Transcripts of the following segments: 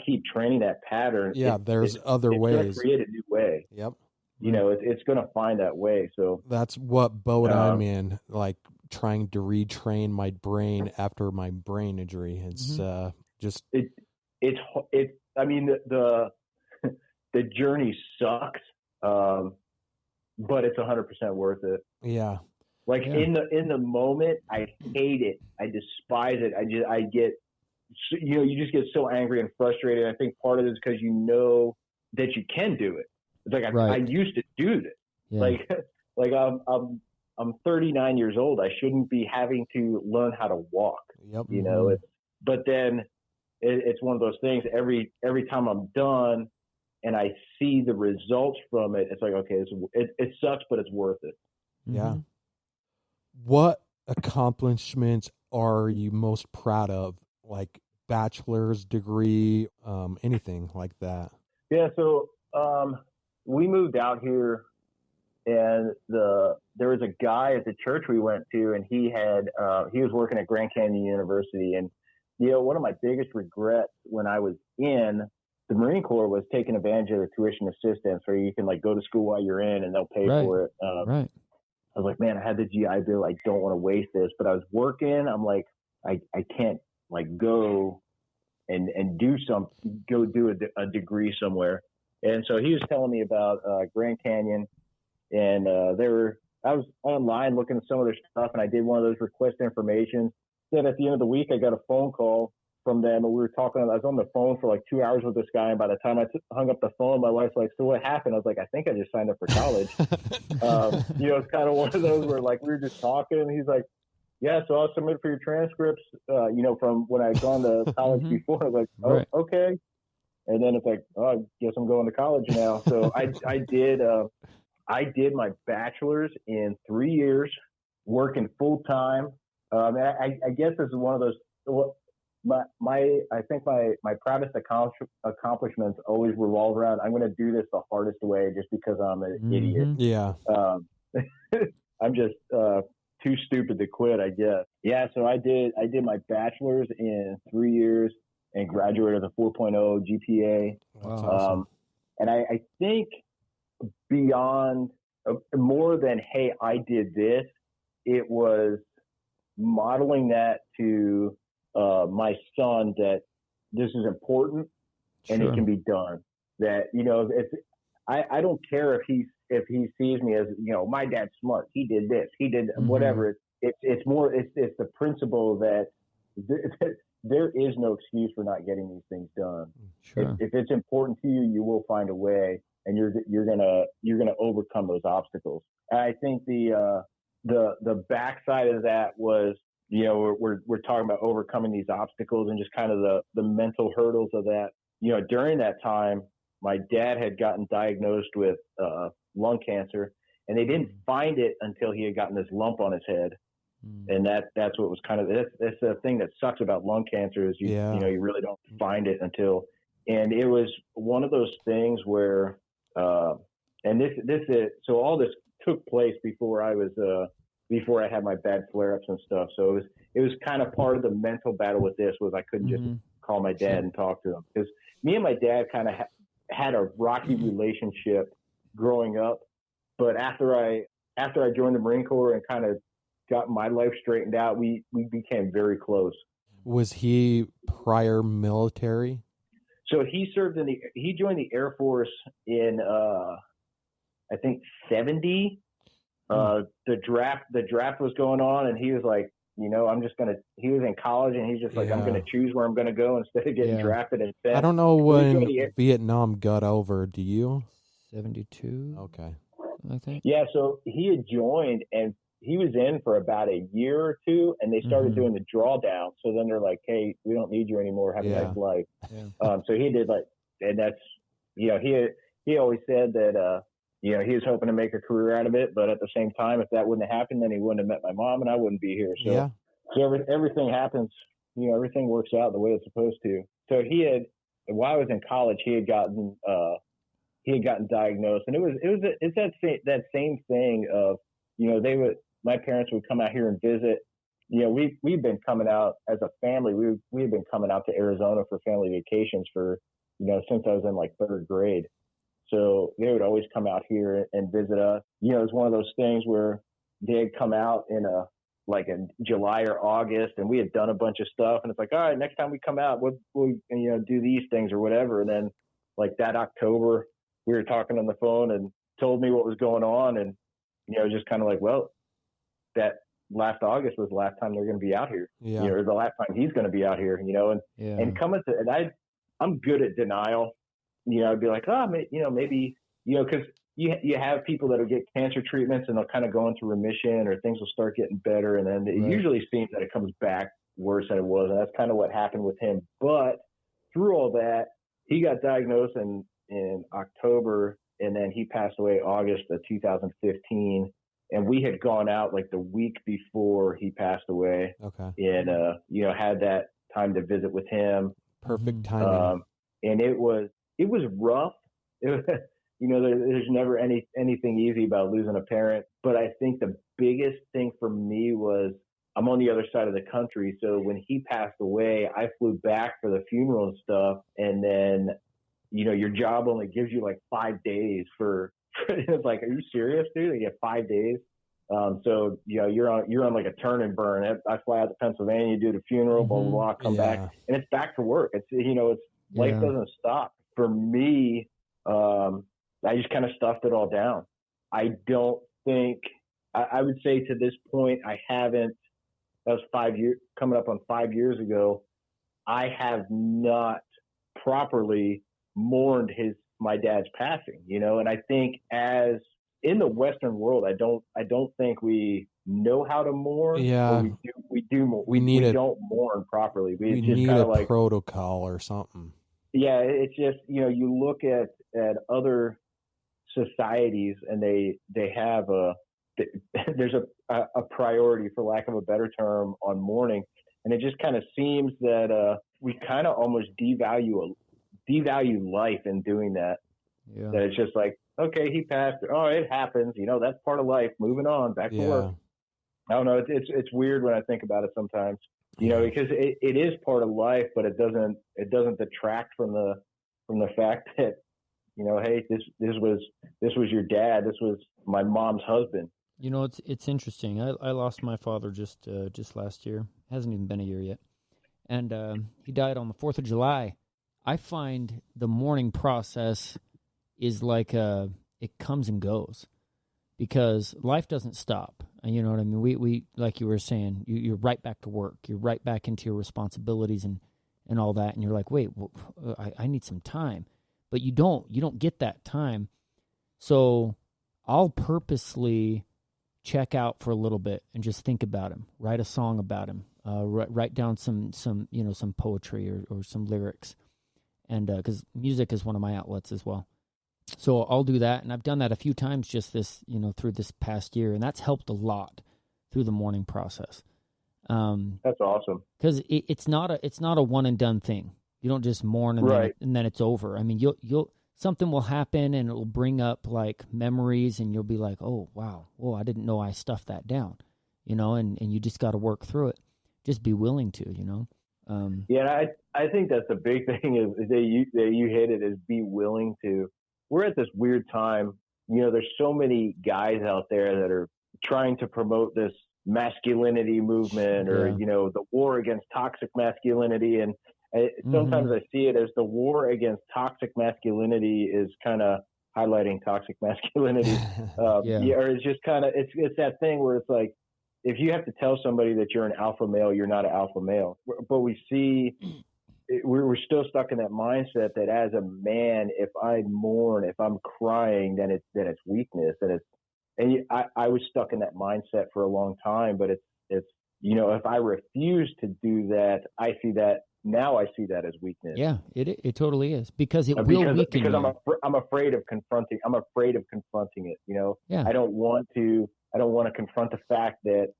keep training that pattern, there's other ways. It's going to create a new way. Yep. You know, it's going to find that way. So that's what boat I'm in, like trying to retrain my brain after my brain injury. It's just I mean, the journey sucks, but it's 100% worth it. Yeah. Like in the moment, I hate it. I despise it. I get, you know, you just get so angry and frustrated. I think part of it is because you know that you can do it. It's like I used to do this. Yeah. Like I'm 39 years old. I shouldn't be having to learn how to walk. Yep. You know, but then it's one of those things. Every time I'm done and I see the results from it, it's like, okay, it sucks, but it's worth it. Yeah. What accomplishments are you most proud of? Like bachelor's degree, anything like that? Yeah. So, we moved out here, and there was a guy at the church we went to, and he was working at Grand Canyon University. And, you know, one of my biggest regrets when I was in the Marine Corps was taking advantage of the tuition assistance, where you can like go to school while you're in and they'll pay for it. Right. I was like, man, I had the GI Bill. I don't want to waste this, but I was working. I'm like, I can't like go and go do a degree somewhere. And so he was telling me about Grand Canyon, and I was online looking at some of their stuff, and I did one of those request information. Then at the end of the week, I got a phone call from them, and we were talking. I was on the phone for like 2 hours with this guy, and by the time I hung up the phone, my wife's like, "So what happened?" I was like, "I think I just signed up for college." You know, it's kind of one of those where like we were just talking, and he's like, "Yeah, so I'll submit for your transcripts." You know, from when I had gone to college before. I was like, "Oh, okay." And then it's like, oh, I guess I'm going to college now. So I did my bachelor's in 3 years, working full time. I guess this is one of those. I think my proudest accomplishments always revolve around, I'm going to do this the hardest way, just because I'm an idiot. Yeah. I'm just too stupid to quit, I guess. Yeah. So I did my bachelor's in 3 years. And graduated with a 4.0 GPA. That's awesome. And I think beyond more than, hey, I did this, it was modeling that to my son, that this is important and it can be done. That, you know, I don't care if he sees me as, you know, my dad's smart. He did this. He did whatever. It's more, it's the principle that there is no excuse for not getting these things done. Sure. If it's important to you, you will find a way, and you're gonna overcome those obstacles. And I think the backside of that was, you know, we're talking about overcoming these obstacles and just kind of the mental hurdles of that. You know, during that time, my dad had gotten diagnosed with lung cancer, and they didn't find it until he had gotten this lump on his head. And that's what was kind of, that's the thing that sucks about lung cancer, is you know, you really don't find it until, and it was one of those things where, and this is, so all this took place before I had my bad flare-ups and stuff. So it was kind of part of the mental battle with this, was I couldn't just call my dad and talk to him, because me and my dad kind of had a rocky relationship growing up. But after I joined the Marine Corps and kind of got my life straightened out, we became very close. Was he prior military? So he joined the Air Force in I think 70. The draft was going on, and he was like, you know, he was in college, and he's just like, I'm gonna choose where I'm gonna go instead of getting drafted. Instead, I don't know when Vietnam got over. Do you? 72. Okay. I think. Yeah, so he had joined, and he was in for about a year or two, and they started doing the drawdown. So then they're like, hey, we don't need you anymore. Have a nice life. Yeah. So he did, like, and that's, you know, he always said that, you know, he was hoping to make a career out of it, but at the same time, if that wouldn't have happened, then he wouldn't have met my mom, and I wouldn't be here. So, everything happens, you know, everything works out the way it's supposed to. So while I was in college, he had gotten diagnosed, and it's that same thing of, you know, my parents would come out here and visit, we've been coming out as a family. We've been coming out to Arizona for family vacations for, since I was in like third grade. So they would always come out here and visit us. It's one of those things where they'd come out in July or August, and we had done a bunch of stuff, and it's like, all right, next time we come out, we'll do these things or whatever. And then like that October, we were talking on the phone and told me what was going on, and just kind of like, well, that last August was the last time they're going to be out here, or the last time he's going to be out here, and coming to, and I'm good at denial. I'd be like, maybe, because you have people that will get cancer treatments and they'll kind of go into remission, or things will start getting better. And then it usually seems that it comes back worse than it was. And that's kind of what happened with him. But through all that, he got diagnosed in October, and then he passed away August of 2015. And we had gone out like the week before he passed away. Okay. And, had that time to visit with him. Perfect timing. And it was rough. There's never anything easy about losing a parent. But I think the biggest thing for me was I'm on the other side of the country. So when he passed away, I flew back for the funeral and stuff. And then, your job only gives you like 5 days for it's like, are you serious, dude? You get 5 days. So, you're on like a turn and burn. I fly out to Pennsylvania, do the funeral, blah, blah, blah, come back, and it's back to work. It's life doesn't stop. For me, I just kind of stuffed it all down. I don't think, I would say to this point, that was 5 years, coming up on 5 years ago, I have not properly mourned my dad's passing, and I think as in the Western world, I don't think we know how to mourn. Yeah. We do. We don't mourn properly. We need a protocol or something. Yeah. It's just, you look at other societies, and they have there's a priority, for lack of a better term, on mourning. And it just kind of seems that we kind of almost devalue life in doing that. Yeah. That it's just like, okay, he passed. Oh, it happens. That's part of life. Moving on, back to work. I don't know. It's weird when I think about it sometimes. Because it is part of life, but it doesn't detract from the fact that, hey, this was your dad. This was my mom's husband. It's interesting. I lost my father just last year. Hasn't even been a year yet, and he died on the 4th of July. I find the mourning process is like it comes and goes, because life doesn't stop. You know what I mean? We like you were saying, you're right back to work. You're right back into your responsibilities and all that. And you're like, wait, I need some time. But you don't get that time. So I'll purposely check out for a little bit and just think about him, write a song about him, write down some poetry or some lyrics. And because music is one of my outlets as well. So I'll do that, and I've done that a few times just through this past year, and that's helped a lot through the mourning process. That's awesome. Because it's not a one and done thing. You don't just mourn and then it's over. I mean, you'll something will happen, and it will bring up like memories, and you'll be like, oh wow, I didn't know I stuffed that down, and you just got to work through it. Just be willing to, Yeah, I think that's the big thing is that you hit it, is be willing to. We're at this weird time, there's so many guys out there that are trying to promote this masculinity movement or, the war against toxic masculinity. And sometimes I see it as the war against toxic masculinity is kind of highlighting toxic masculinity. Or it's just kind of, it's that thing where it's like, if you have to tell somebody that you're an alpha male, you're not an alpha male. But we see, we're still stuck in that mindset that as a man, if I mourn, if I'm crying, then it's weakness, and I was stuck in that mindset for a long time. But it's if I refuse to do that, I see that as weakness. Yeah, it totally is, because it will weaken because you. I'm afraid of confronting it. Yeah. I don't want to confront the fact that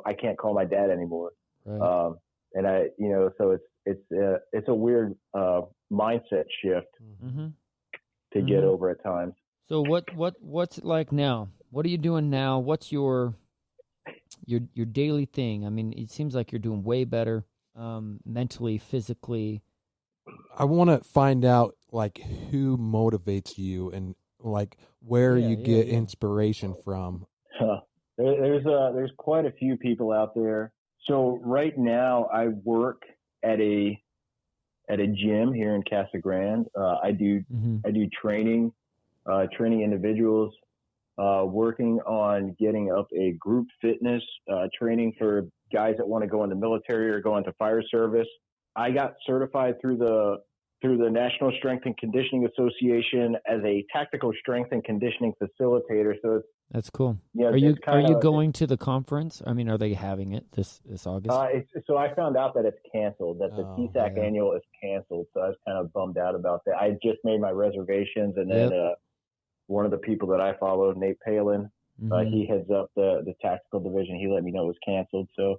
I can't call my dad anymore. Right. And so it's a weird mindset shift to get over at times. So what's it like now? What are you doing now? What's your your daily thing. I mean, it seems like you're doing way better mentally, physically. I want to find out like who motivates you and like where you get inspiration from. There's quite a few people out there. So right now I work at a gym here in Casa Grande. I do training individuals, working on getting up a group fitness training for guys that want to go in the military or go into fire service. I got certified through the National Strength and Conditioning Association as a tactical strength and conditioning facilitator. So that's cool. Yeah, are you going to the conference? I mean, are they having it this August? So I found out that it's canceled, that the TSAC annual is canceled. So I was kind of bummed out about that. I just made my reservations, and then one of the people that I follow, Nate Palin, he heads up the tactical division. He let me know it was canceled. So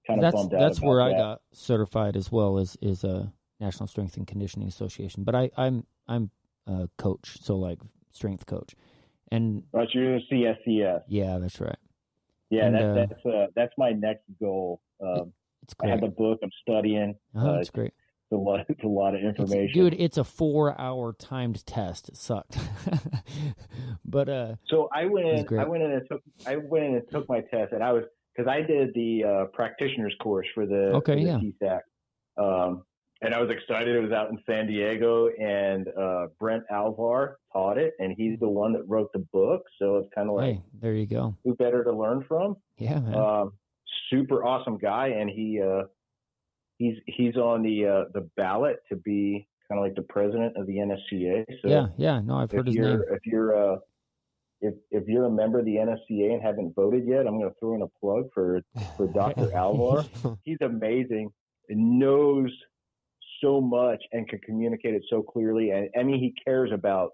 kind of bummed out. That's about where that. I got certified as well, is a National Strength and Conditioning Association. But I'm a coach, so like strength coach. And but you're a CSCS. Yeah, that's right. Yeah, and, that's my next goal. It's great. I have the book. I'm studying. It's great. It's a lot of information, dude. It's a 4-hour timed test. It sucked, but so I went in and took my test, and because I did the practitioner's course for the TSAC. And I was excited. It was out in San Diego, and Brent Alvar taught it, and he's the one that wrote the book. So it's kind of like, hey, there you go. Who better to learn from? Yeah, man. Super awesome guy, and he's on the ballot to be kind of like the president of the NSCA. So no, I've heard his name. If you're a member of the NSCA and haven't voted yet, I'm going to throw in a plug for Dr. Alvar. He's amazing and knows so much and can communicate it so clearly. And I mean, he cares about,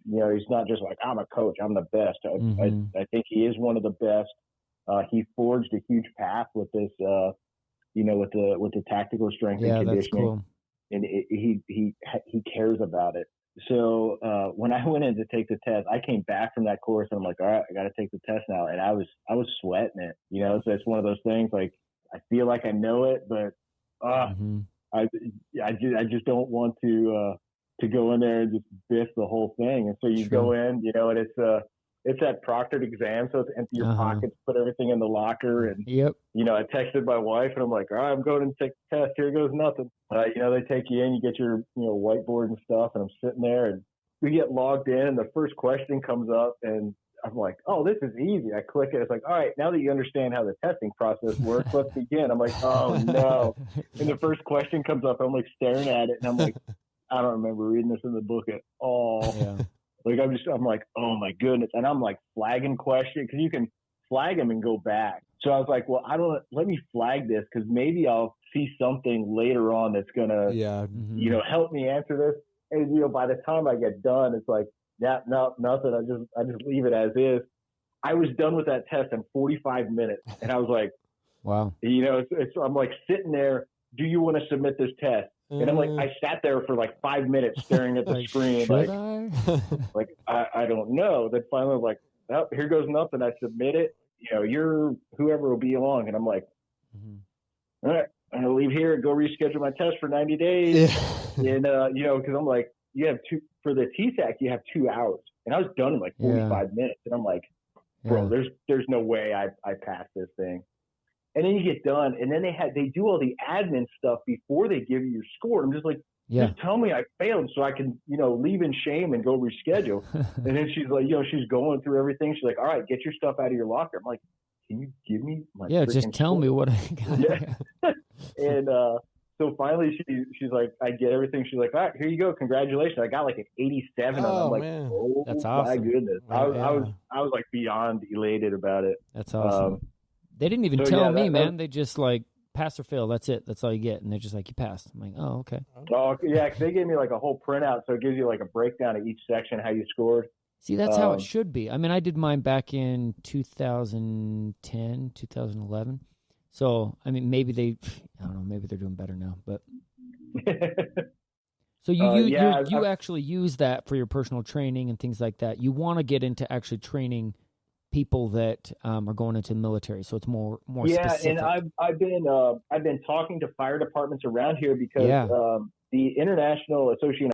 he's not just like, I'm a coach, I'm the best. I think he is one of the best. He forged a huge path with this, with the tactical strength and conditioning. That's cool. And he cares about it. So when I went in to take the test, I came back from that course and I'm like, all right, I got to take the test now. And I was sweating it, so it's one of those things like, I feel like I know it, but I just don't want to go in there and just biff the whole thing. And so you go in, and it's that proctored exam, so it's empty your pockets, put everything in the locker, and I texted my wife and I'm like, all right, I'm going to take the test. Here goes nothing. They take you in, you get your whiteboard and stuff, and I'm sitting there and we get logged in, and the first question comes up, and I'm like, oh, this is easy. I click it. It's like, all right, now that you understand how the testing process works, let's begin. I'm like, oh, no. And the first question comes up. I'm like staring at it. And I'm like, I don't remember reading this in the book at all. Yeah. Like, I'm like, oh, my goodness. And I'm like flagging questions because you can flag them and go back. So I was like, well, let me flag this because maybe I'll see something later on that's going to, help me answer this. And, by the time I get done, it's like, no, nothing. I just leave it as is. I was done with that test in 45 minutes, and I was like, "Wow!" I'm like sitting there. Do you want to submit this test? And I'm like, I sat there for like 5 minutes staring at the screen, like I don't know. Then finally, I was like, oh, here goes nothing. I submit it. You're whoever will be along, and I'm like, all right, I'm gonna leave here and go reschedule my test for 90 days, and because I'm like, you have for the TSAC, you have 2 hours. And I was done in like 45 minutes. And I'm like, bro, there's no way I passed this thing. And then you get done. And then they do all the admin stuff before they give you your score. I'm just like, just tell me I failed so I can, leave in shame and go reschedule. And then she's like, she's going through everything. She's like, all right, get your stuff out of your locker. I'm like, can you give me my just tell me what I got. And, so finally, she's like, I get everything. She's like, all right, here you go. Congratulations. I got like an 87. I'm like, man. Oh, that's awesome. My goodness. I was like beyond elated about it. That's awesome. They didn't even tell me, man. They just like, pass or fail. That's it. That's all you get. And they're just like, you passed. I'm like, oh, okay. Oh, yeah. Cause they gave me like a whole printout. So it gives you like a breakdown of each section, how you scored. See, that's how it should be. I mean, I did mine back in 2010, 2011. So, I mean, maybe I don't know, maybe they're doing better now, but. So you actually use that for your personal training and things like that. You want to get into actually training people that are going into the military. So it's more yeah, specific. and I've been talking to fire departments around here because the International Association